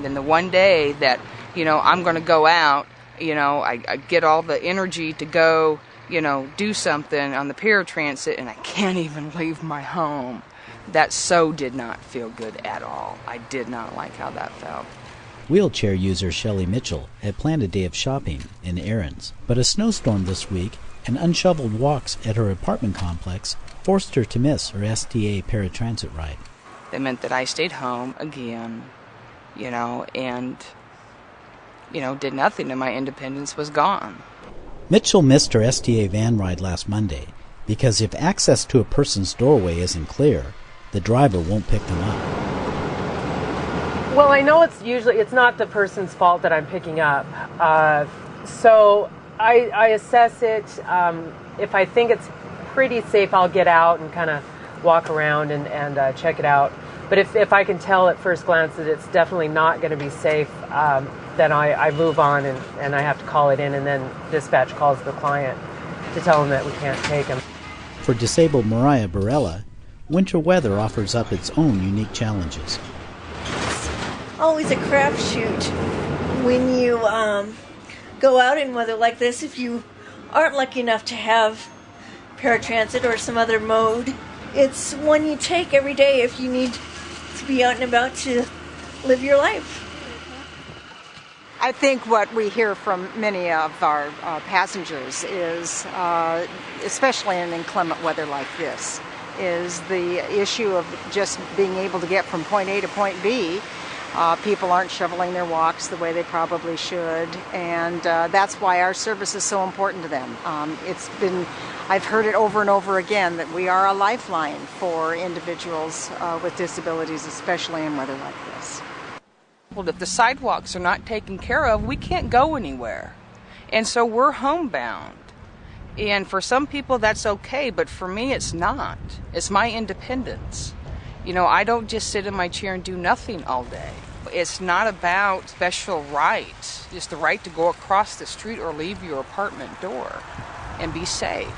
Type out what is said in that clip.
Then the one day that, I'm going to go out, I get all the energy to go, do something on the paratransit, and I can't even leave my home. That so did not feel good at all. I did not like how that felt. Wheelchair user Shelley Mitchell had planned a day of shopping and errands, but a snowstorm this week and unshoveled walks at her apartment complex forced her to miss her STA paratransit ride. It meant that I stayed home again, and, did nothing, and my independence was gone. Mitchell missed her STA van ride last Monday because if access to a person's doorway isn't clear, the driver won't pick them up. Well, I know it's not the person's fault that I'm picking up. So I assess it. If I think it's pretty safe, I'll get out and kind of walk around and check it out. But if I can tell at first glance that it's definitely not going to be safe, then I move on and I have to call it in, and then dispatch calls the client to tell them that we can't take them. For disabled Mariah Barella, winter weather offers up its own unique challenges. It's always a crapshoot when you go out in weather like this. If you aren't lucky enough to have paratransit or some other mode, it's one you take every day if you need to be out and about to live your life. I think what we hear from many of our passengers is, especially in inclement weather like this, is the issue of just being able to get from point A to point B. People aren't shoveling their walks the way they probably should, and that's why our service is so important to them. I've heard it over and over again that we are a lifeline for individuals with disabilities, especially in weather like this. Well, if the sidewalks are not taken care of, we can't go anywhere. And so we're homebound. And for some people that's okay, but for me it's not. It's my independence. I don't just sit in my chair and do nothing all day. It's not about special rights, just the right to go across the street or leave your apartment door and be safe.